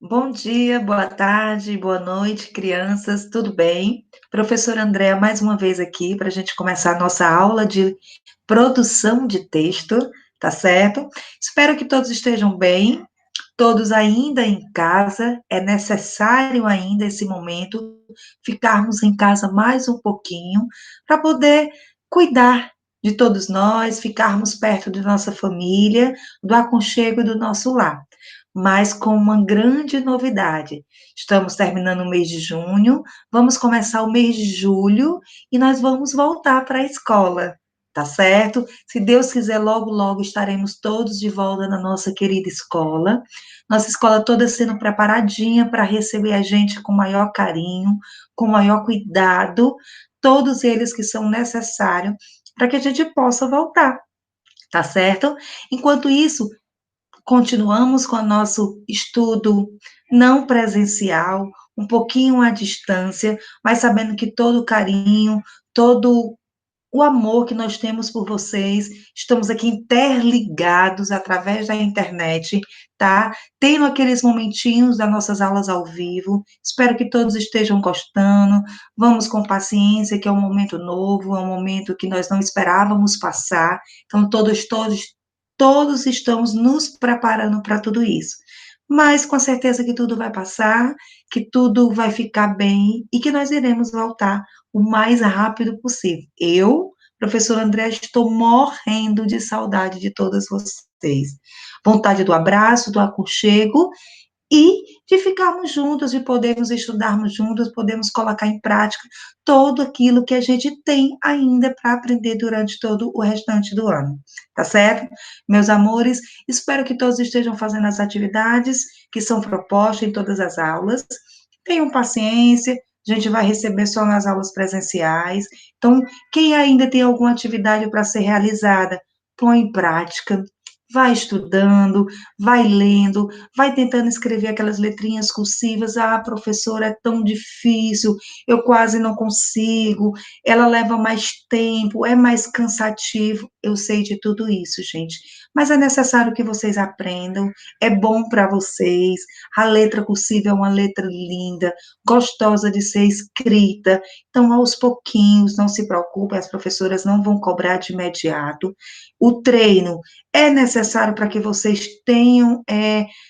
Bom dia, boa tarde, boa noite, crianças, tudo bem? Professora Andréa, mais uma vez aqui para a gente começar a nossa aula de produção de texto, tá certo? Espero que todos estejam bem, todos ainda em casa. É necessário ainda esse momento ficarmos em casa mais um pouquinho para poder cuidar de todos nós, ficarmos perto de nossa família, do aconchego do nosso lar, mas com uma grande novidade. Estamos terminando o mês de junho, vamos começar o mês de julho e nós vamos voltar para a escola, tá certo? Se Deus quiser, logo, logo estaremos todos de volta na nossa querida escola. Nossa escola toda sendo preparadinha para receber a gente com maior carinho, com maior cuidado, todos eles que são necessários para que a gente possa voltar, tá certo? Enquanto isso, continuamos com o nosso estudo não presencial, um pouquinho à distância, mas sabendo que todo o carinho, todo o amor que nós temos por vocês, estamos aqui interligados através da internet, tá? Tendo aqueles momentinhos das nossas aulas ao vivo, espero que todos estejam gostando, vamos com paciência, que é um momento novo, é um momento que nós não esperávamos passar, então todos estamos nos preparando para tudo isso. Mas com certeza que tudo vai passar, que tudo vai ficar bem e que nós iremos voltar o mais rápido possível. Eu, professora André, estou morrendo de saudade de todas vocês. Vontade do abraço, do aconchego e de ficarmos juntos, de podermos estudarmos juntos, podemos colocar em prática tudo aquilo que a gente tem ainda para aprender durante todo o restante do ano, tá certo? Meus amores, espero que todos estejam fazendo as atividades que são propostas em todas as aulas. Tenham paciência, a gente vai receber só nas aulas presenciais. Então, quem ainda tem alguma atividade para ser realizada, põe em prática, vai estudando, vai lendo, vai tentando escrever aquelas letrinhas cursivas. Ah, professora, é tão difícil, eu quase não consigo, ela leva mais tempo, é mais cansativo. Eu sei de tudo isso, gente, mas é necessário que vocês aprendam, é bom para vocês. A letra cursiva é uma letra linda, gostosa de ser escrita, então, aos pouquinhos, não se preocupem, as professoras não vão cobrar de imediato. O treino é necessário para que vocês tenham,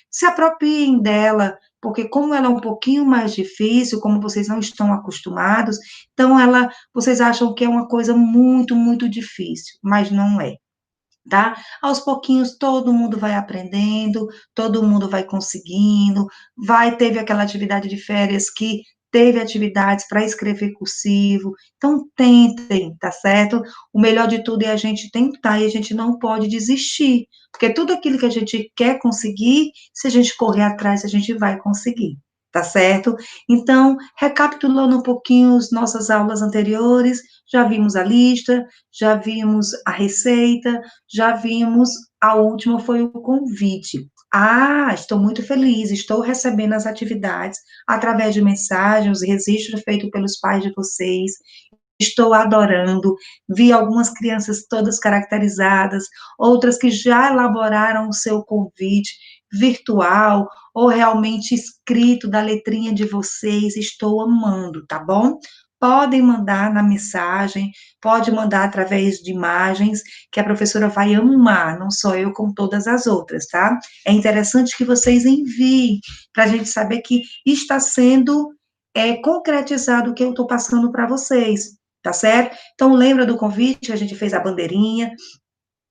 se apropriem dela, porque como ela é um pouquinho mais difícil, como vocês não estão acostumados, então vocês acham que é uma coisa muito, muito difícil, mas não é, tá? Aos pouquinhos todo mundo vai aprendendo, todo mundo vai conseguindo, teve aquela atividade de férias que teve atividades para escrever cursivo, então tentem, tá certo? O melhor de tudo é a gente tentar e a gente não pode desistir, porque tudo aquilo que a gente quer conseguir, se a gente correr atrás, a gente vai conseguir, tá certo? Então, recapitulando um pouquinho as nossas aulas anteriores, já vimos a lista, já vimos a receita, já vimos, a última foi o convite. Ah, estou muito feliz, estou recebendo as atividades através de mensagens, registros feitos pelos pais de vocês, estou adorando, vi algumas crianças todas caracterizadas, outras que já elaboraram o seu convite virtual ou realmente escrito da letrinha de vocês, estou amando, tá bom? Podem mandar na mensagem, pode mandar através de imagens, que a professora vai amar, não só eu, como todas as outras, tá? É interessante que vocês enviem, para a gente saber que está sendo concretizado o que eu estou passando para vocês, tá certo? Então, lembra do convite, a gente fez a bandeirinha,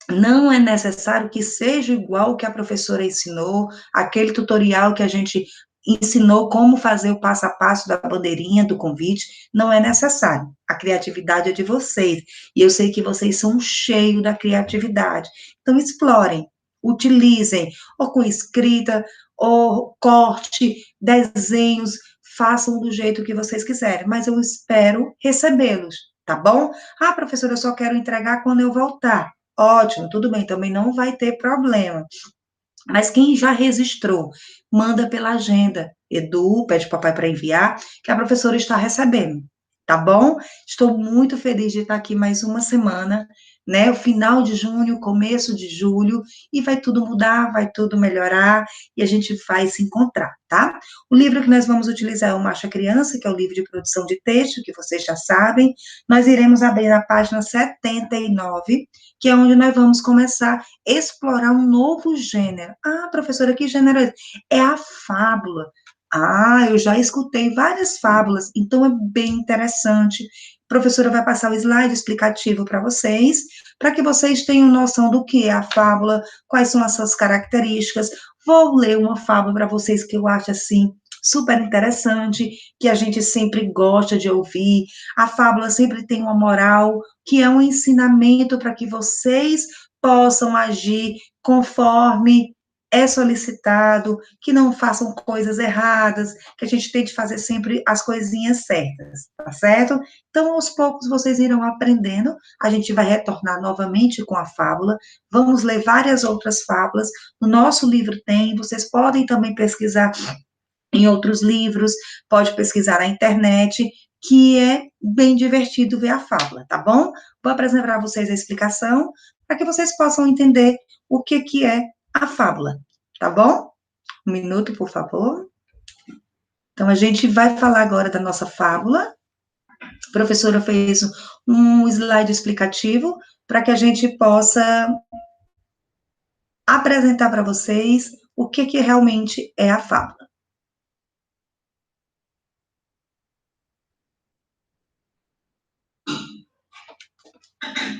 não é necessário que seja igual o que a professora ensinou, aquele tutorial que a gente ensinou como fazer o passo a passo da bandeirinha, do convite, não é necessário. A criatividade é de vocês, e eu sei que vocês são cheios da criatividade. Então, explorem, utilizem, ou com escrita, ou corte, desenhos, façam do jeito que vocês quiserem, mas eu espero recebê-los, tá bom? Ah, professora, eu só quero entregar quando eu voltar. Ótimo, tudo bem, também não vai ter problema. Mas quem já registrou, manda pela agenda. Edu, pede para o papai para enviar, que a professora está recebendo. Tá bom? Estou muito feliz de estar aqui mais uma semana. né? O final de junho, começo de julho, e vai tudo mudar, vai tudo melhorar, e a gente vai se encontrar, tá? O livro que nós vamos utilizar é o Marcha Criança, que é o livro de produção de texto, que vocês já sabem. Nós iremos abrir a página 79, que é onde nós vamos começar a explorar um novo gênero. Ah, professora, que gênero é esse? É a fábula. Ah, eu já escutei várias fábulas, então é bem interessante. A professora vai passar o slide explicativo para que vocês tenham noção do que é a fábula, quais são as suas características. Vou ler uma fábula para vocês que eu acho assim super interessante, que a gente sempre gosta de ouvir. A fábula sempre tem uma moral, que é um ensinamento para que vocês possam agir conforme é solicitado, que não façam coisas erradas, que a gente tente fazer sempre as coisinhas certas, tá certo? Então, aos poucos, vocês irão aprendendo, a gente vai retornar novamente com a fábula, vamos ler várias outras fábulas, no nosso livro tem, vocês podem também pesquisar em outros livros, pode pesquisar na internet, que é bem divertido ver a fábula, tá bom? Vou apresentar para vocês a explicação, para que vocês possam entender o que é a fábula, tá bom? Um minuto, por favor. Então, a gente vai falar agora da nossa fábula. A professora fez um slide explicativo para que a gente possa apresentar para vocês o que realmente é a fábula.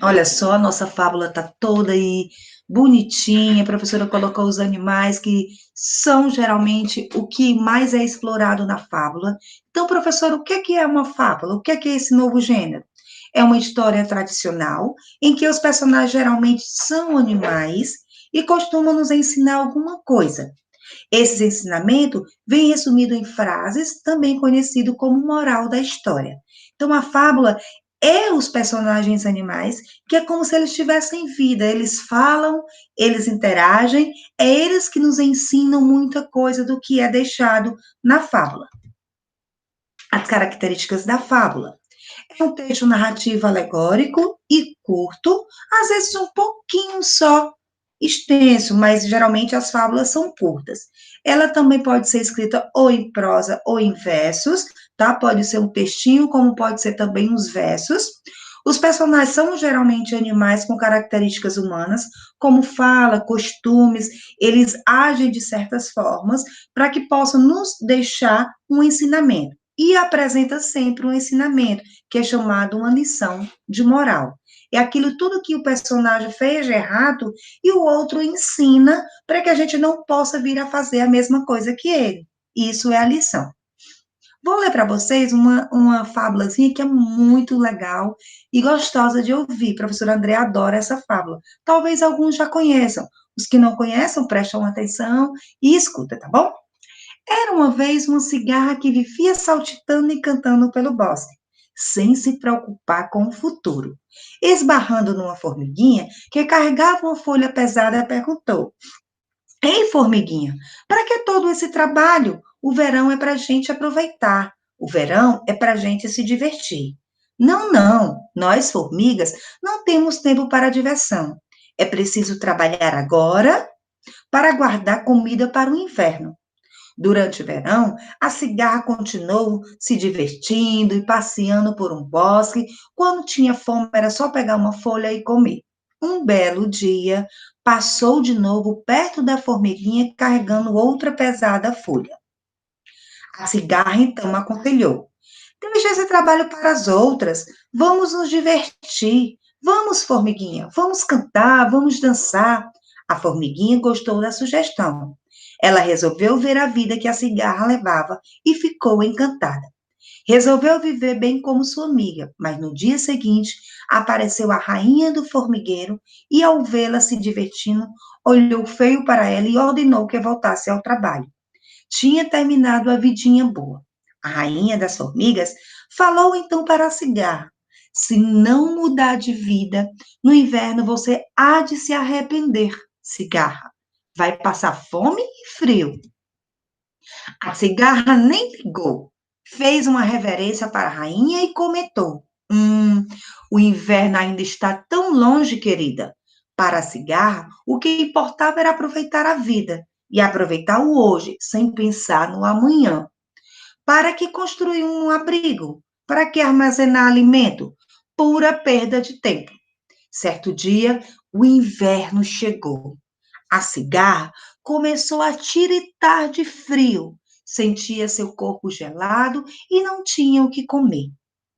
Olha só, a nossa fábula está toda aí bonitinha. A professora colocou os animais que são geralmente o que mais é explorado na fábula. Então, professora, o que é uma fábula? O que é esse novo gênero? É uma história tradicional em que os personagens geralmente são animais e costumam nos ensinar alguma coisa. Esse ensinamento vem resumido em frases, também conhecido como moral da história. Então, a fábula é os personagens animais, que é como se eles tivessem vida, eles falam, eles interagem, é eles que nos ensinam muita coisa do que é deixado na fábula. As características da fábula. É um texto narrativo alegórico e curto, às vezes um pouquinho só extenso, mas geralmente as fábulas são curtas. Ela também pode ser escrita ou em prosa ou em versos, tá? Pode ser um textinho, como pode ser também os versos. Os personagens são geralmente animais com características humanas, como fala, costumes, eles agem de certas formas para que possam nos deixar um ensinamento. E apresenta sempre um ensinamento, que é chamado uma lição de moral. É aquilo tudo que o personagem fez de errado e o outro ensina para que a gente não possa vir a fazer a mesma coisa que ele. Isso é a lição. Vou ler para vocês uma fábulazinha que é muito legal e gostosa de ouvir. Professor André adora essa fábula. Talvez alguns já conheçam. Os que não conhecem, prestam atenção e escuta, tá bom? Era uma vez uma cigarra que vivia saltitando e cantando pelo bosque, sem se preocupar com o futuro. Esbarrando numa formiguinha que carregava uma folha pesada, perguntou: Ei, formiguinha, para que todo esse trabalho? O verão é para a gente aproveitar. O verão é para a gente se divertir. Não, não, nós, formigas, não temos tempo para diversão. É preciso trabalhar agora para guardar comida para o inverno. Durante o verão, a cigarra continuou se divertindo e passeando por um bosque. Quando tinha fome, era só pegar uma folha e comer. Um belo dia, passou de novo perto da formiguinha carregando outra pesada folha. A cigarra então aconselhou: Deixa esse trabalho para as outras. Vamos nos divertir. Vamos, formiguinha, vamos cantar, vamos dançar. A formiguinha gostou da sugestão. Ela resolveu ver a vida que a cigarra levava e ficou encantada. Resolveu viver bem como sua amiga, mas no dia seguinte apareceu a rainha do formigueiro e, ao vê-la se divertindo, olhou feio para ela e ordenou que voltasse ao trabalho. Tinha terminado a vidinha boa. A rainha das formigas falou então para a cigarra: Se não mudar de vida, no inverno você há de se arrepender, cigarra. Vai passar fome e frio. A cigarra nem ligou. Fez uma reverência para a rainha e comentou: O inverno ainda está tão longe, querida. Para a cigarra, o que importava era aproveitar a vida e aproveitar o hoje, sem pensar no amanhã. Para que construir um abrigo? Para que armazenar alimento? Pura perda de tempo. Certo dia, o inverno chegou. A cigarra começou a tiritar de frio. Sentia seu corpo gelado e não tinha o que comer.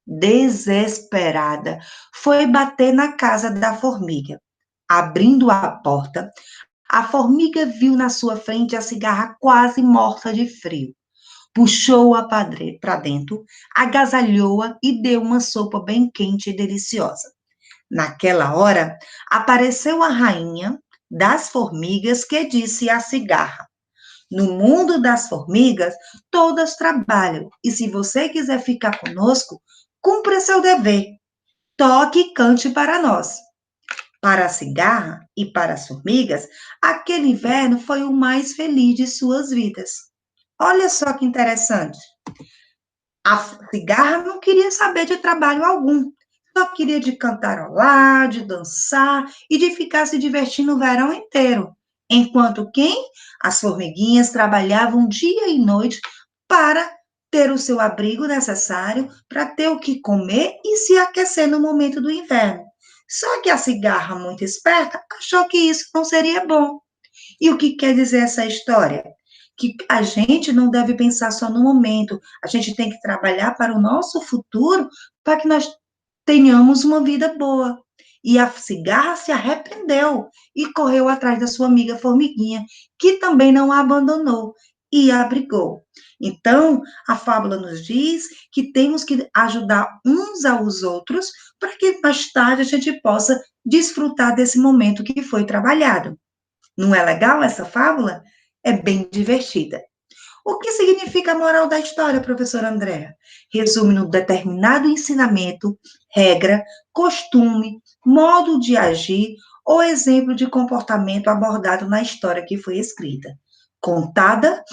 Desesperada, foi bater na casa da formiga. Abrindo a porta, a formiga viu na sua frente a cigarra quase morta de frio. Puxou-a para dentro, agasalhou-a e deu uma sopa bem quente e deliciosa. Naquela hora, apareceu a rainha das formigas que disse à cigarra: No mundo das formigas, todas trabalham, e se você quiser ficar conosco, cumpra seu dever. Toque e cante para nós. Para a cigarra e para as formigas, aquele inverno foi o mais feliz de suas vidas. Olha só que interessante. A cigarra não queria saber de trabalho algum, só queria de cantarolar, de dançar e de ficar se divertindo o verão inteiro. Enquanto quem? As formiguinhas trabalhavam dia e noite para ter o seu abrigo necessário, para ter o que comer e se aquecer no momento do inverno. Só que a cigarra, muito esperta, achou que isso não seria bom. E o que quer dizer essa história? Que a gente não deve pensar só no momento, a gente tem que trabalhar para o nosso futuro, para que nós tenhamos uma vida boa. E a cigarra se arrependeu e correu atrás da sua amiga formiguinha, que também não a abandonou e a abrigou. Então, a fábula nos diz que temos que ajudar uns aos outros para que mais tarde a gente possa desfrutar desse momento que foi trabalhado. Não é legal essa fábula? É bem divertida. O que significa a moral da história, professora Andréa? Resume num determinado ensinamento, regra, costume, modo de agir ou exemplo de comportamento abordado na história que foi escrita, contada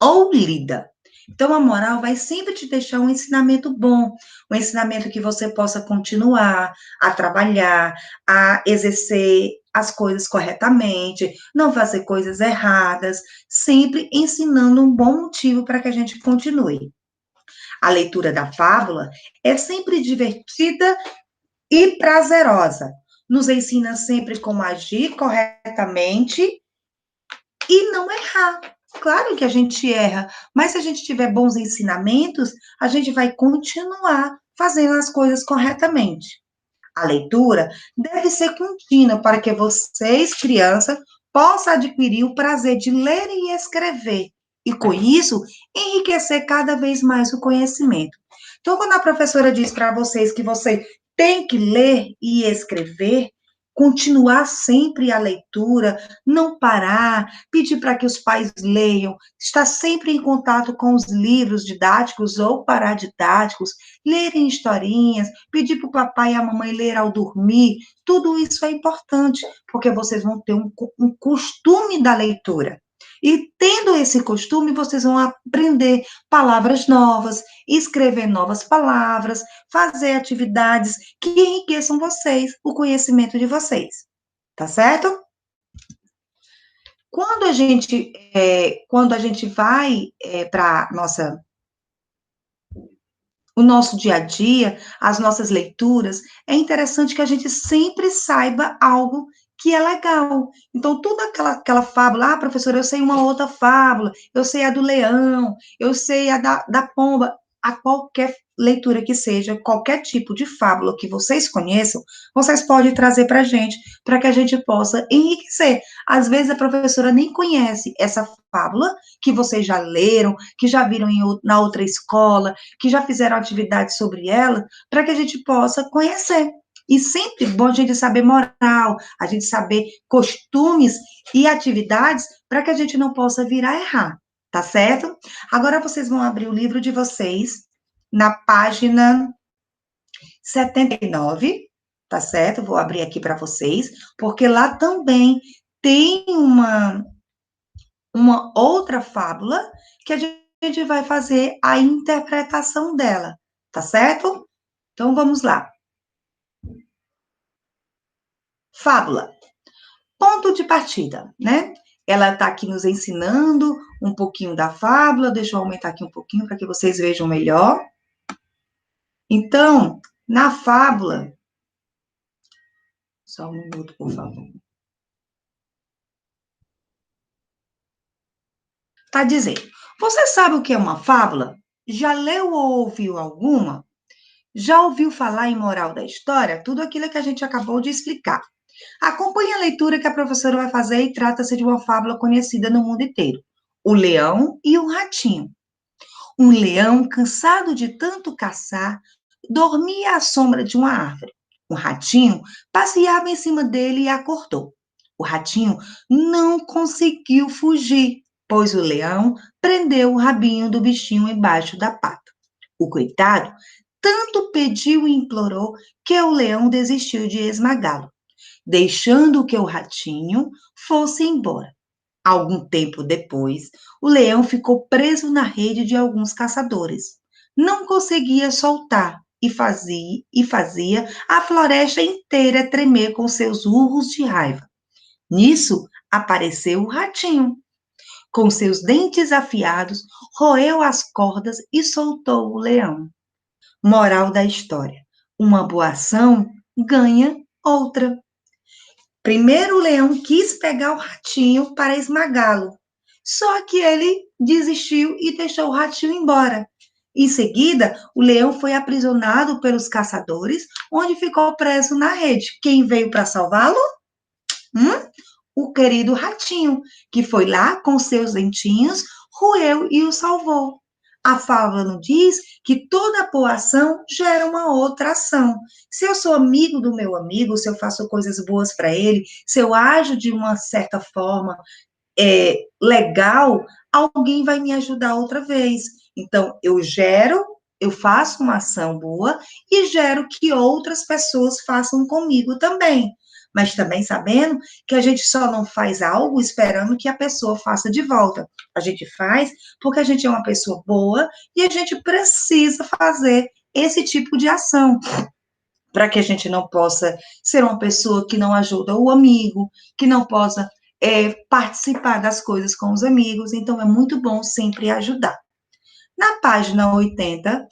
ou lida. Então, a moral vai sempre te deixar um ensinamento bom, um ensinamento que você possa continuar a trabalhar, a exercer as coisas corretamente, não fazer coisas erradas, sempre ensinando um bom motivo para que a gente continue. A leitura da fábula é sempre divertida e prazerosa. Nos ensina sempre como agir corretamente e não errar. Claro que a gente erra, mas se a gente tiver bons ensinamentos, a gente vai continuar fazendo as coisas corretamente. A leitura deve ser contínua para que vocês, crianças, possam adquirir o prazer de ler e escrever. E com isso, enriquecer cada vez mais o conhecimento. Então, quando a professora diz para vocês que você tem que ler e escrever, continuar sempre a leitura, não parar, pedir para que os pais leiam, estar sempre em contato com os livros didáticos ou paradidáticos, lerem historinhas, pedir para o papai e a mamãe ler ao dormir, tudo isso é importante, porque vocês vão ter um costume da leitura. E tendo esse costume, vocês vão aprender palavras novas, escrever novas palavras, fazer atividades que enriqueçam vocês, o conhecimento de vocês. Tá certo? Quando a gente vai para o nosso dia a dia, as nossas leituras, é interessante que a gente sempre saiba algo que é legal. Então, toda aquela fábula, professora, eu sei uma outra fábula, eu sei a do leão, eu sei a da pomba, a qualquer leitura que seja, qualquer tipo de fábula que vocês conheçam, vocês podem trazer para a gente, para que a gente possa enriquecer. Às vezes a professora nem conhece essa fábula que vocês já leram, que já viram na outra escola, que já fizeram atividades sobre ela, para que a gente possa conhecer. E sempre bom a gente saber moral, a gente saber costumes e atividades para que a gente não possa vir a errar, tá certo? Agora vocês vão abrir o livro de vocês na página 79, tá certo? Vou abrir aqui para vocês, porque lá também tem uma outra fábula que a gente vai fazer a interpretação dela, tá certo? Então, vamos lá. Fábula. Ponto de partida, né? Ela está aqui nos ensinando um pouquinho da fábula. Deixa eu aumentar aqui um pouquinho para que vocês vejam melhor. Então, na fábula. Só um minuto, por favor. Tá dizendo. Você sabe o que é uma fábula? Já leu ou ouviu alguma? Já ouviu falar em moral da história? Tudo aquilo que a gente acabou de explicar. Acompanhe a leitura que a professora vai fazer e trata-se de uma fábula conhecida no mundo inteiro. O Leão e o Ratinho. Um leão, cansado de tanto caçar, dormia à sombra de uma árvore. Um ratinho passeava em cima dele e acordou. O ratinho não conseguiu fugir, pois o leão prendeu o rabinho do bichinho embaixo da pata. O coitado tanto pediu e implorou que o leão desistiu de esmagá-lo, deixando que o ratinho fosse embora. Algum tempo depois, o leão ficou preso na rede de alguns caçadores. Não conseguia soltar e fazia a floresta inteira tremer com seus urros de raiva. Nisso, apareceu o ratinho. Com seus dentes afiados, roeu as cordas e soltou o leão. Moral da história: uma boa ação ganha outra. Primeiro, o leão quis pegar o ratinho para esmagá-lo, só que ele desistiu e deixou o ratinho embora. Em seguida, o leão foi aprisionado pelos caçadores, onde ficou preso na rede. Quem veio para salvá-lo? Hum? O querido ratinho, que foi lá com seus dentinhos, roeu e o salvou. A fábula nos diz que toda boa ação gera uma outra ação. Se eu sou amigo do meu amigo, se eu faço coisas boas para ele, se eu ajo de uma certa forma legal, alguém vai me ajudar outra vez. Então, eu faço uma ação boa e gero que outras pessoas façam comigo também. Mas também sabendo que a gente só não faz algo esperando que a pessoa faça de volta. A gente faz porque a gente é uma pessoa boa e a gente precisa fazer esse tipo de ação para que a gente não possa ser uma pessoa que não ajuda o amigo, que não possa participar das coisas com os amigos. Então, é muito bom sempre ajudar. Na página 80,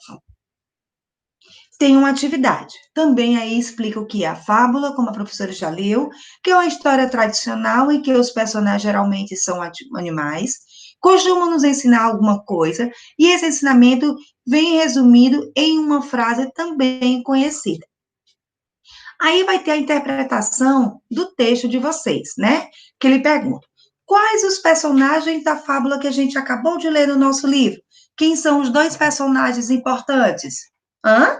tem uma atividade. Também aí explica o que é a fábula, como a professora já leu, que é uma história tradicional em que os personagens geralmente são animais, costumam nos ensinar alguma coisa, e esse ensinamento vem resumido em uma frase também conhecida. Aí vai ter a interpretação do texto de vocês, né? Que ele pergunta: quais os personagens da fábula que a gente acabou de ler no nosso livro? Quem são os dois personagens importantes? Hã?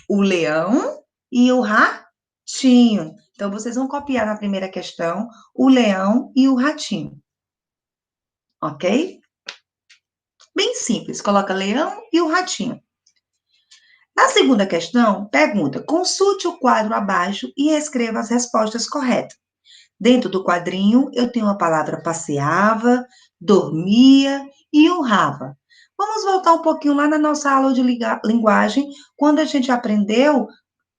O leão e o ratinho. Então, vocês vão copiar na primeira questão o leão e o ratinho. Ok? Bem simples. Coloca leão e o ratinho. Na segunda questão, pergunta: consulte o quadro abaixo e escreva as respostas corretas. Dentro do quadrinho, eu tenho a palavra passeava, dormia e urrava. Vamos voltar um pouquinho lá na nossa aula de linguagem, quando a gente aprendeu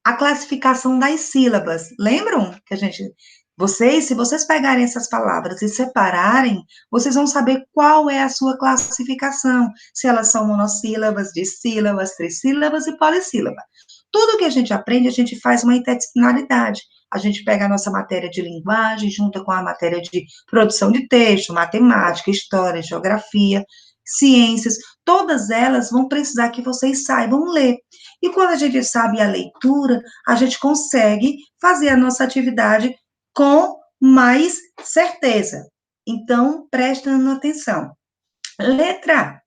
a classificação das sílabas. Lembram que se vocês pegarem essas palavras e separarem, vocês vão saber qual é a sua classificação, se elas são monossílabas, dissílabas, trissílabas e polissílabas. Tudo que a gente aprende, a gente faz uma interdisciplinaridade. A gente pega a nossa matéria de linguagem, junta com a matéria de produção de texto, matemática, história, geografia, ciências, todas elas vão precisar que vocês saibam ler. E quando a gente sabe a leitura, a gente consegue fazer a nossa atividade com mais certeza. Então, prestando atenção. Letra A.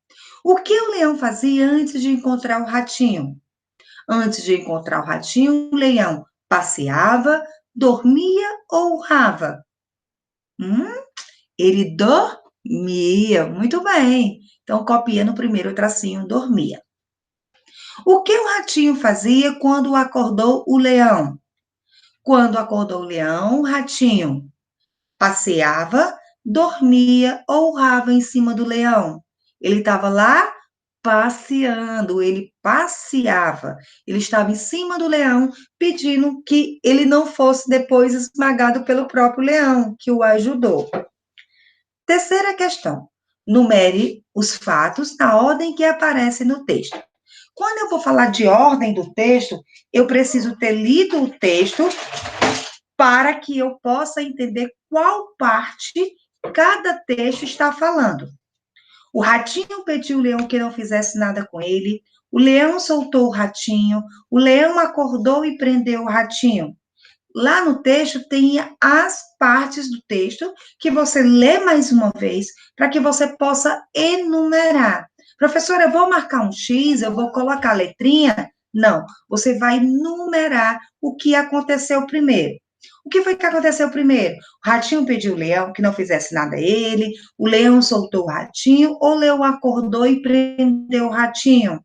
O que o leão fazia antes de encontrar o ratinho? Antes de encontrar o ratinho, o leão passeava, dormia ou urrava? Ele dormia. Muito bem. Então, copia no primeiro tracinho, dormia. O que o ratinho fazia quando acordou o leão? Quando acordou o leão, o ratinho passeava, dormia ou urrava em cima do leão. Ele estava lá passeando, ele passeava. Ele estava em cima do leão, pedindo que ele não fosse depois esmagado pelo próprio leão, que o ajudou. Terceira questão. Numere os fatos na ordem que aparece no texto. Quando eu vou falar de ordem do texto, eu preciso ter lido o texto para que eu possa entender qual parte cada texto está falando. O ratinho pediu ao leão que não fizesse nada com ele. O leão soltou o ratinho. O leão acordou e prendeu o ratinho. Lá no texto tem as partes do texto que você lê mais uma vez para que você possa enumerar. Professora, eu vou marcar um X, eu vou colocar a letrinha? Não, você vai numerar o que aconteceu primeiro. O que foi que aconteceu primeiro? O ratinho pediu ao leão que não fizesse nada a ele, o leão soltou o ratinho, ou o leão acordou e prendeu o ratinho?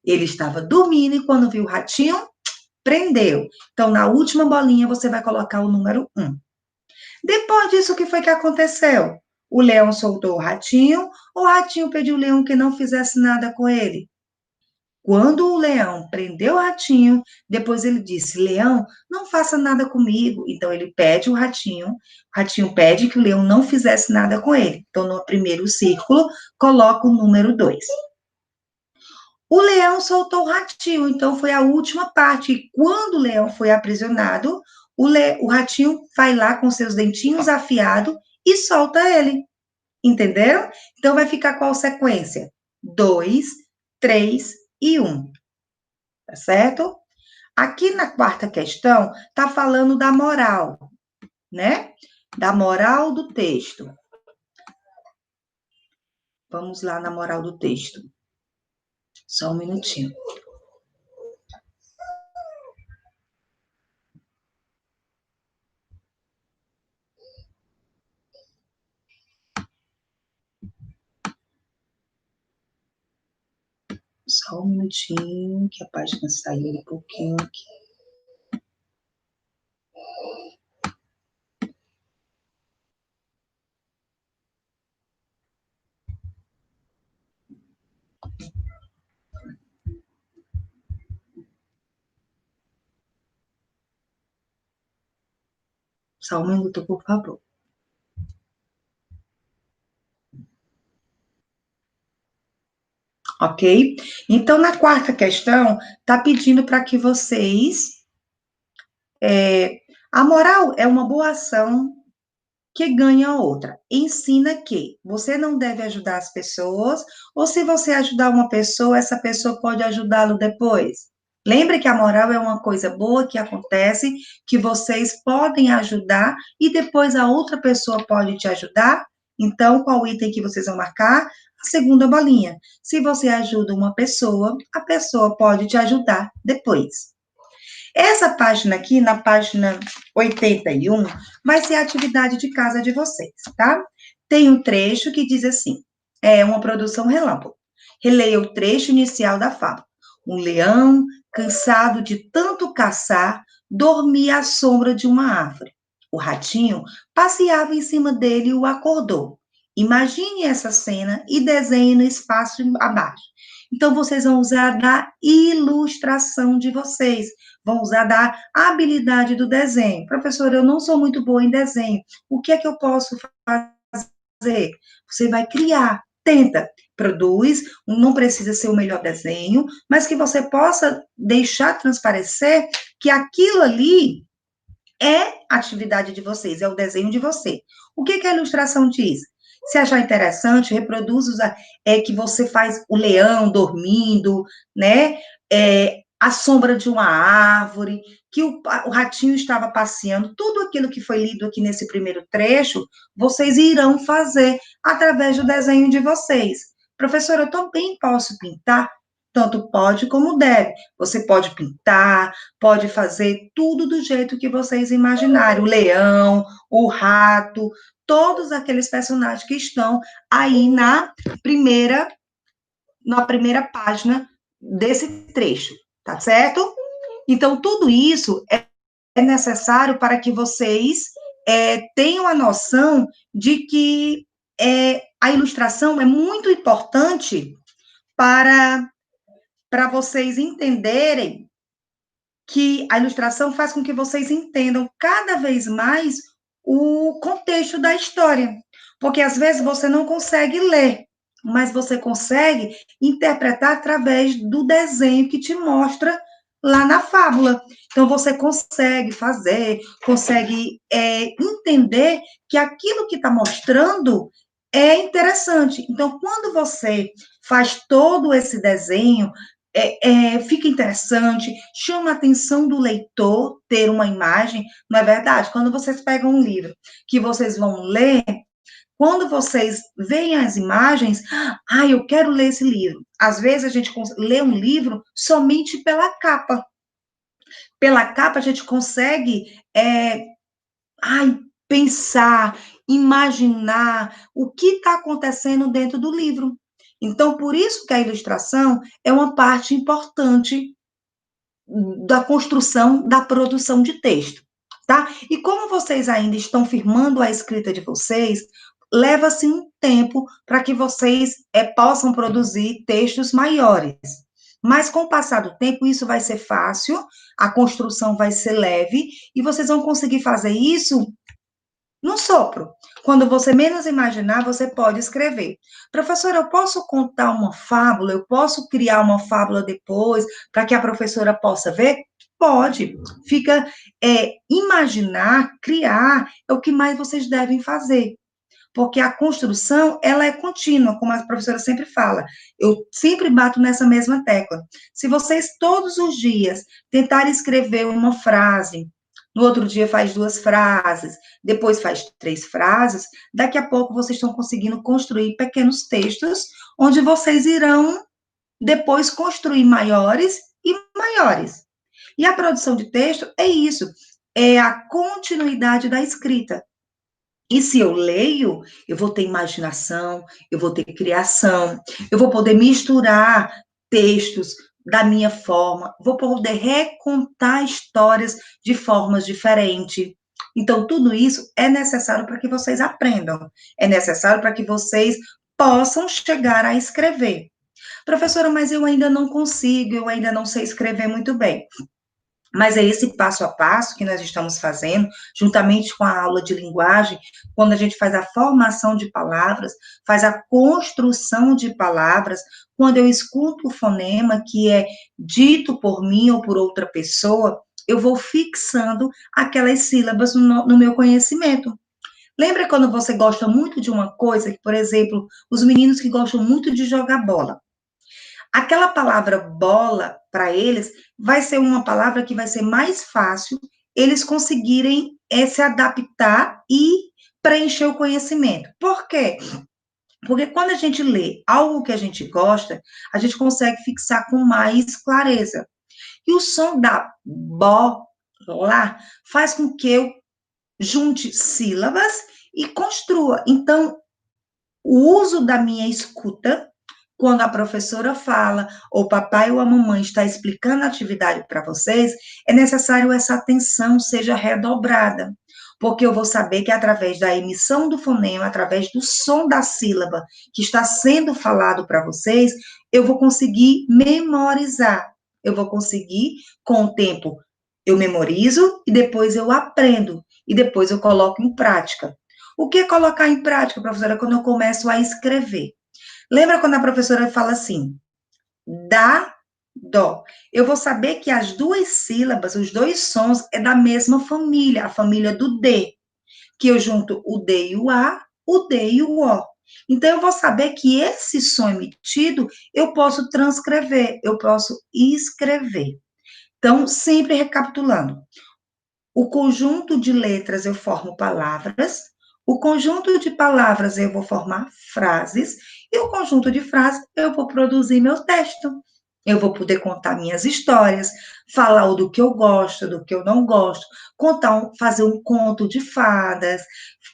Ele estava dormindo e quando viu o ratinho, prendeu. Então, na última bolinha, você vai colocar o número 1. Depois disso, o que foi que aconteceu? O leão soltou o ratinho pediu ao leão que não fizesse nada com ele. Quando o leão prendeu o ratinho, depois ele disse: Leão, não faça nada comigo. Então ele pede o ratinho pede que o leão não fizesse nada com ele. Então, no primeiro círculo, coloca o número 2. O leão soltou o ratinho, então foi a última parte. E quando o leão foi aprisionado, o ratinho vai lá com seus dentinhos afiados e solta ele. Entenderam? Então vai ficar qual sequência? 2, 3 e 1. Tá certo? Aqui na quarta questão, tá falando da moral, né? Da moral do texto. Vamos lá na moral do texto. Só um minutinho. Só um minutinho, que a página saiu um pouquinho aqui. Só um minuto, por favor. Ok? Então, na quarta questão, está pedindo para que vocês. A moral é uma boa ação que ganha a outra. Ensina que você não deve ajudar as pessoas, ou se você ajudar uma pessoa, essa pessoa pode ajudá-lo depois. Lembre que a moral é uma coisa boa que acontece, que vocês podem ajudar e depois a outra pessoa pode te ajudar. Então, qual item que vocês vão marcar? A segunda bolinha. Se você ajuda uma pessoa, a pessoa pode te ajudar depois. Essa página aqui, na página 81, vai ser a atividade de casa de vocês, tá? Tem um trecho que diz assim, é uma produção relâmpago. Releia o trecho inicial da fala. Um leão, cansado de tanto caçar, dormia à sombra de uma árvore. O ratinho passeava em cima dele e o acordou. Imagine essa cena e desenhe no espaço abaixo. Então, vocês vão usar da ilustração de vocês, vão usar da habilidade do desenho. Professor, eu não sou muito boa em desenho. O que é que eu posso fazer? Você vai criar, tenta, produz, não precisa ser o melhor desenho, mas que você possa deixar transparecer que aquilo ali é atividade de vocês, é o desenho de você. O que que a ilustração diz? Se achar interessante, reproduza que você faz o leão dormindo, né? A sombra de uma árvore, que o ratinho estava passeando, tudo aquilo que foi lido aqui nesse primeiro trecho, vocês irão fazer através do desenho de vocês. Professora, eu também posso pintar? Tanto pode como deve. Você pode pintar, pode fazer tudo do jeito que vocês imaginarem. O leão, o rato, todos aqueles personagens que estão aí na primeira página desse trecho, tá certo? Então, tudo isso é necessário para que vocês tenham a noção de que a ilustração é muito importante para, para vocês entenderem que a ilustração faz com que vocês entendam cada vez mais o contexto da história. Porque às vezes você não consegue ler, mas você consegue interpretar através do desenho que te mostra lá na fábula. Então você consegue fazer, consegue entender que aquilo que está mostrando é interessante. Então, quando você faz todo esse desenho, fica interessante, chama a atenção do leitor ter uma imagem, não é verdade? Quando vocês pegam um livro que vocês vão ler, quando vocês veem as imagens, eu quero ler esse livro. Às vezes a gente lê um livro somente pela capa. Pela capa a gente consegue pensar, imaginar o que está acontecendo dentro do livro. Então, por isso que a ilustração é uma parte importante da construção da produção de texto, tá? E como vocês ainda estão firmando a escrita de vocês, leva-se um tempo para que vocês possam produzir textos maiores. Mas com o passar do tempo, isso vai ser fácil, a construção vai ser leve, e vocês vão conseguir fazer isso no sopro. Quando você menos imaginar, você pode escrever. Professora, eu posso contar uma fábula? Eu posso criar uma fábula depois, para que a professora possa ver? Pode. Fica, imaginar, criar, é o que mais vocês devem fazer. Porque a construção, ela é contínua, como a professora sempre fala. Eu sempre bato nessa mesma tecla. Se vocês todos os dias tentarem escrever uma frase, no outro dia faz 2 frases, depois faz 3 frases, daqui a pouco vocês estão conseguindo construir pequenos textos, onde vocês irão depois construir maiores e maiores. E a produção de texto é isso, é a continuidade da escrita. E se eu leio, eu vou ter imaginação, eu vou ter criação, eu vou poder misturar textos da minha forma, vou poder recontar histórias de formas diferentes. Então, tudo isso é necessário para que vocês aprendam, é necessário para que vocês possam chegar a escrever. Professora, mas eu ainda não consigo, eu ainda não sei escrever muito bem. Mas é esse passo a passo que nós estamos fazendo, juntamente com a aula de linguagem, quando a gente faz a formação de palavras, faz a construção de palavras, quando eu escuto o fonema que é dito por mim ou por outra pessoa, eu vou fixando aquelas sílabas no meu conhecimento. Lembra quando você gosta muito de uma coisa, por exemplo, os meninos que gostam muito de jogar bola. Aquela palavra bola, para eles, vai ser uma palavra que vai ser mais fácil eles conseguirem se adaptar e preencher o conhecimento. Por quê? Porque quando a gente lê algo que a gente gosta, a gente consegue fixar com mais clareza. E o som da bola faz com que eu junte sílabas e construa. Então, o uso da minha escuta, quando a professora fala, ou o papai ou a mamãe está explicando a atividade para vocês, é necessário essa atenção seja redobrada, porque eu vou saber que através da emissão do fonema, através do som da sílaba que está sendo falado para vocês, eu vou conseguir memorizar. Eu vou conseguir, com o tempo, eu memorizo e depois eu aprendo, e depois eu coloco em prática. O que é colocar em prática, professora, quando eu começo a escrever? Lembra quando a professora fala assim, dá, dó? Eu vou saber que as 2 sílabas, os 2 sons, é da mesma família, a família do D, que eu junto o D e o D e o O. Então, eu vou saber que esse som emitido, eu posso transcrever, eu posso escrever. Então, sempre recapitulando. O conjunto de letras eu formo palavras, o conjunto de palavras eu vou formar frases, e o conjunto de frases eu vou produzir meu texto. Eu vou poder contar minhas histórias, falar do que eu gosto, do que eu não gosto, fazer um conto de fadas,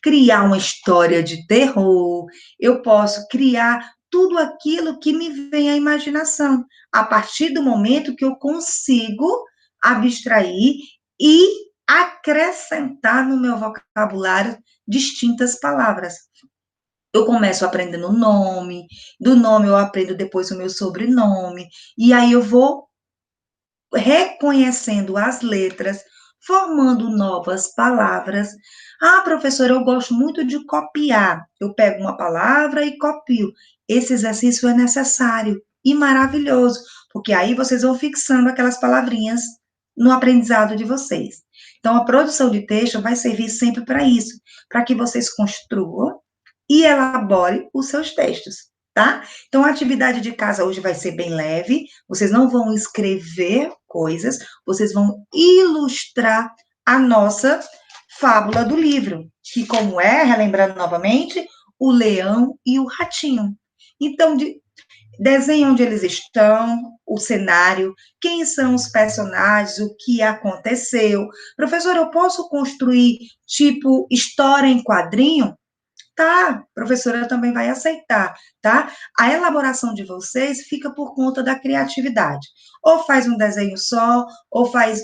criar uma história de terror. Eu posso criar tudo aquilo que me vem à imaginação, a partir do momento que eu consigo abstrair e acrescentar no meu vocabulário distintas palavras. Eu começo aprendendo o nome, do nome eu aprendo depois o meu sobrenome, e aí eu vou reconhecendo as letras, formando novas palavras. Ah, professora, eu gosto muito de copiar. Eu pego uma palavra e copio. Esse exercício é necessário e maravilhoso, porque aí vocês vão fixando aquelas palavrinhas no aprendizado de vocês. Então, a produção de texto vai servir sempre para isso, para que vocês construam e elaborem os seus textos, tá? Então, a atividade de casa hoje vai ser bem leve, vocês não vão escrever coisas, vocês vão ilustrar a nossa fábula do livro, que como é, relembrando novamente, o leão e o ratinho. Então, desenhe onde eles estão, o cenário, quem são os personagens, o que aconteceu. Professor, eu posso construir tipo história em quadrinho? Tá, a professora também vai aceitar, tá? A elaboração de vocês fica por conta da criatividade. Ou faz um desenho só, ou faz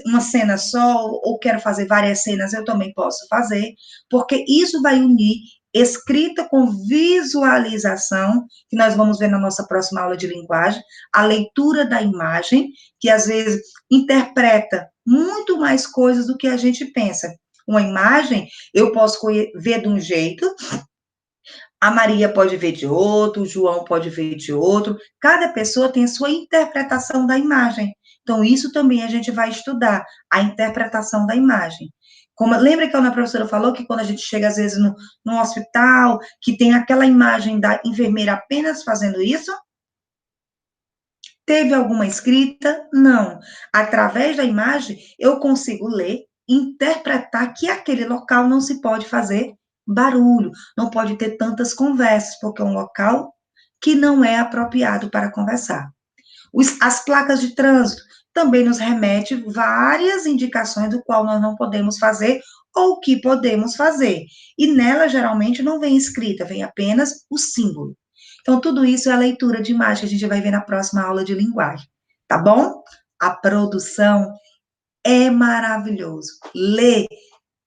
uma cena só, ou quero fazer várias cenas, eu também posso fazer, porque isso vai unir escrita com visualização, que nós vamos ver na nossa próxima aula de linguagem, a leitura da imagem, que às vezes interpreta muito mais coisas do que a gente pensa. Uma imagem, eu posso ver de um jeito, a Maria pode ver de outro, o João pode ver de outro, cada pessoa tem a sua interpretação da imagem. Então, isso também a gente vai estudar, a interpretação da imagem. Lembra que a professora falou que quando a gente chega, às vezes, no hospital, que tem aquela imagem da enfermeira apenas fazendo isso? Teve alguma escrita? Não. Através da imagem, eu consigo ler, interpretar que aquele local não se pode fazer barulho, não pode ter tantas conversas, porque é um local que não é apropriado para conversar. As placas de trânsito também nos remete várias indicações do qual nós não podemos fazer ou o que podemos fazer. E nela, geralmente, não vem escrita, vem apenas o símbolo. Então, tudo isso é a leitura de imagem que a gente vai ver na próxima aula de linguagem, tá bom? A produção é maravilhoso. Ler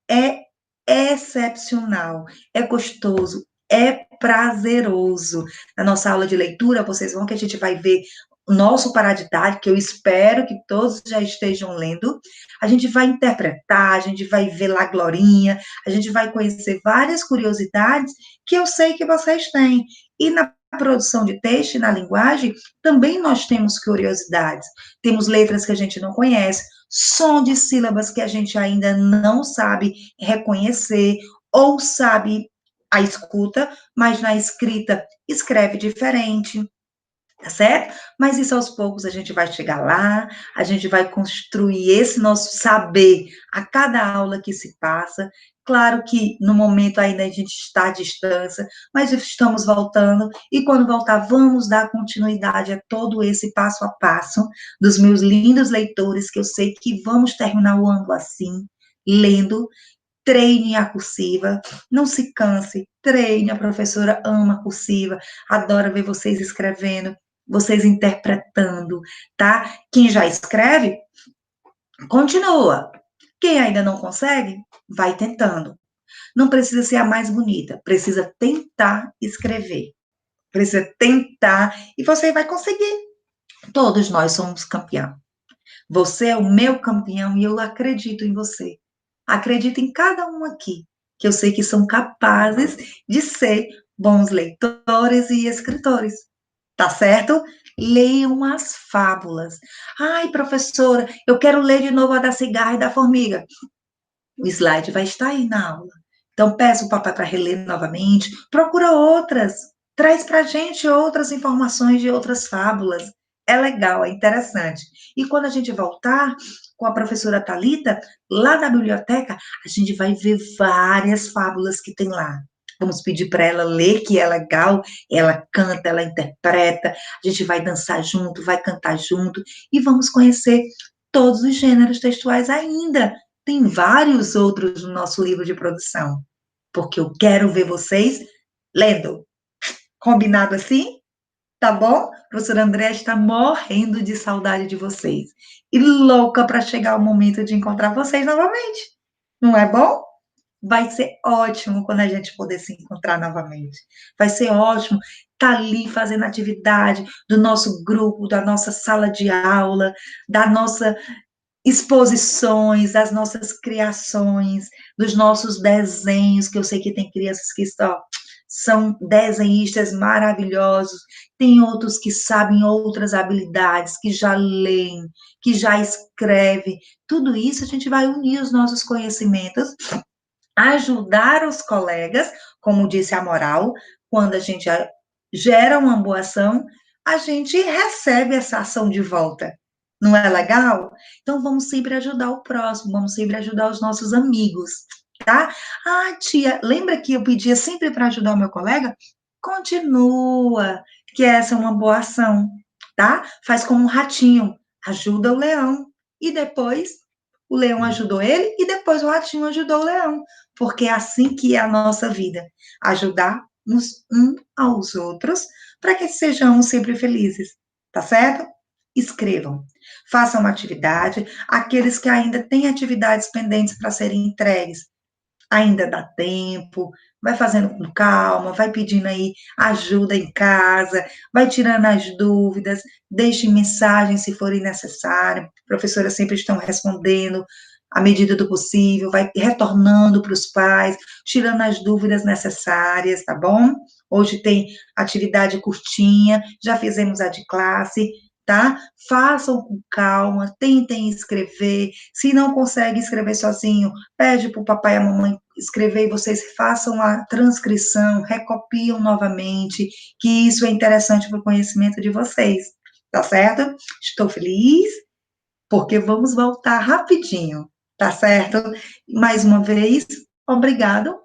é excepcional, é gostoso, é prazeroso. Na nossa aula de leitura, vocês vão que a gente vai ver o nosso paradidário, que eu espero que todos já estejam lendo. A gente vai interpretar, a gente vai ver lá Glorinha, a gente vai conhecer várias curiosidades que eu sei que vocês têm. E na produção de texto e na linguagem, também nós temos curiosidades. Temos letras que a gente não conhece, som de sílabas que a gente ainda não sabe reconhecer, ou sabe a escuta, mas na escrita escreve diferente, tá certo? Mas isso aos poucos a gente vai chegar lá, a gente vai construir esse nosso saber a cada aula que se passa. Claro que no momento ainda a gente está à distância, mas estamos voltando, e quando voltar, vamos dar continuidade a todo esse passo a passo dos meus lindos leitores, que eu sei que vamos terminar o ano assim, lendo. Treine a cursiva, não se canse, treine, a professora ama a cursiva, adora ver vocês escrevendo, vocês interpretando, tá? Quem já escreve, continua. Quem ainda não consegue, vai tentando. Não precisa ser a mais bonita, precisa tentar escrever. Precisa tentar e você vai conseguir. Todos nós somos campeão. Você é o meu campeão e eu acredito em você. Acredito em cada um aqui, que eu sei que são capazes de ser bons leitores e escritores. Tá certo? Leiam as fábulas. Ai, professora, eu quero ler de novo a da cigarra e da formiga. O slide vai estar aí na aula. Então, peça o papai para reler novamente. Procura outras. Traz para a gente outras informações de outras fábulas. É legal, é interessante. E quando a gente voltar com a professora Thalita, lá na biblioteca, a gente vai ver várias fábulas que tem lá. Vamos pedir para ela ler, que é legal. Ela canta, ela interpreta. A gente vai dançar junto, vai cantar junto. E vamos conhecer todos os gêneros textuais ainda. Tem vários outros no nosso livro de produção, porque eu quero ver vocês lendo. Combinado assim? Tá bom? A professora Andréa está morrendo de saudade de vocês e louca para chegar o momento de encontrar vocês novamente. Não é bom? Vai ser ótimo quando a gente poder se encontrar novamente. Vai ser ótimo estar ali fazendo atividade do nosso grupo, da nossa sala de aula, da nossa exposições, das nossas criações, dos nossos desenhos, que eu sei que tem crianças que são desenhistas maravilhosos, tem outros que sabem outras habilidades, que já leem, que já escrevem. Tudo isso a gente vai unir os nossos conhecimentos, ajudar os colegas, como disse a moral, quando a gente gera uma boa ação, a gente recebe essa ação de volta. Não é legal? Então, vamos sempre ajudar o próximo, vamos sempre ajudar os nossos amigos, tá? Ah, tia, lembra que eu pedia sempre para ajudar o meu colega? Continua, que essa é uma boa ação, tá? Faz como um ratinho, ajuda o leão. E depois, o leão ajudou ele, e depois o ratinho ajudou o leão. Porque é assim que é a nossa vida, ajudar-nos uns aos outros, para que sejamos sempre felizes, tá certo? Escrevam, façam uma atividade, aqueles que ainda têm atividades pendentes para serem entregues, ainda dá tempo, vai fazendo com calma, vai pedindo aí ajuda em casa, vai tirando as dúvidas, deixe mensagens se forem necessárias, professoras sempre estão respondendo à medida do possível, vai retornando para os pais, tirando as dúvidas necessárias, tá bom? Hoje tem atividade curtinha, já fizemos a de classe, tá? Façam com calma, tentem escrever, se não consegue escrever sozinho, pede para o papai e a mamãe escrever e vocês façam a transcrição, recopiam novamente, que isso é interessante para o conhecimento de vocês, tá certo? Estou feliz, porque vamos voltar rapidinho, tá certo? Mais uma vez, obrigado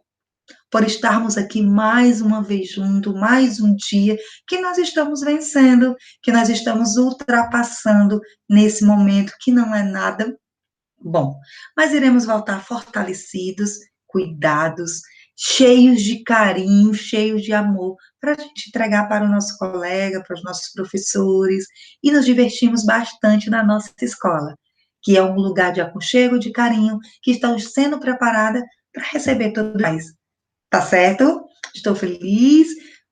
por estarmos aqui mais uma vez junto, mais um dia que nós estamos vencendo, que nós estamos ultrapassando nesse momento que não é nada bom, mas iremos voltar fortalecidos, cuidados, cheios de carinho, cheios de amor, para a gente entregar para o nosso colega, para os nossos professores, e nos divertimos bastante na nossa escola, que é um lugar de aconchego, de carinho, que estamos sendo preparada para receber tudo mais. Tá certo? Estou feliz,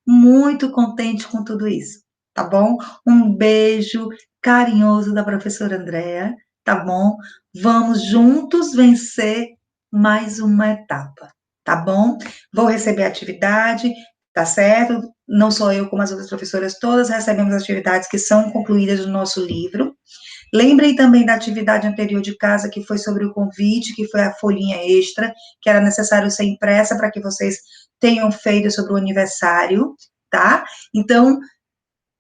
muito contente com tudo isso, tá bom? Um beijo carinhoso da professora Andréa, tá bom? Vamos juntos vencer mais uma etapa, tá bom? Vou receber a atividade, tá certo? Não só eu, como as outras professoras, todas recebemos atividades que são concluídas no nosso livro. Lembrem também da atividade anterior de casa, que foi sobre o convite, que foi a folhinha extra, que era necessário ser impressa para que vocês tenham feito sobre o aniversário, tá? Então,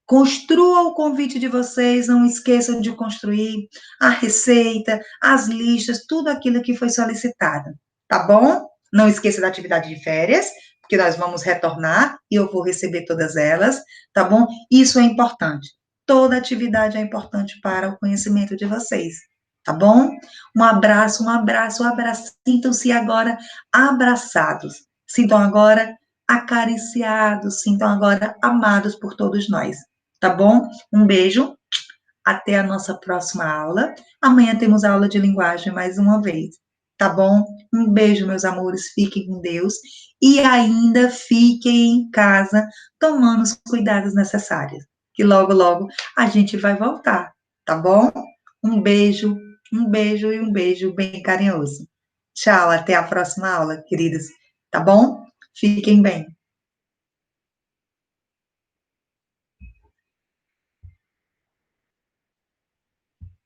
construa o convite de vocês, não esqueçam de construir a receita, as listas, tudo aquilo que foi solicitado, tá bom? Não esqueça da atividade de férias, que nós vamos retornar e eu vou receber todas elas, tá bom? Isso é importante. Toda atividade é importante para o conhecimento de vocês, tá bom? Um abraço, um abraço, um abraço. Sintam-se agora abraçados. Sintam agora acariciados, sintam agora amados por todos nós. Tá bom? Um beijo, até a nossa próxima aula. Amanhã temos a aula de linguagem mais uma vez, tá bom? Um beijo, meus amores, fiquem com Deus e ainda fiquem em casa tomando os cuidados necessários, que logo, logo a gente vai voltar, tá bom? Um beijo e um beijo bem carinhoso. Tchau, até a próxima aula, queridos, tá bom? Fiquem bem.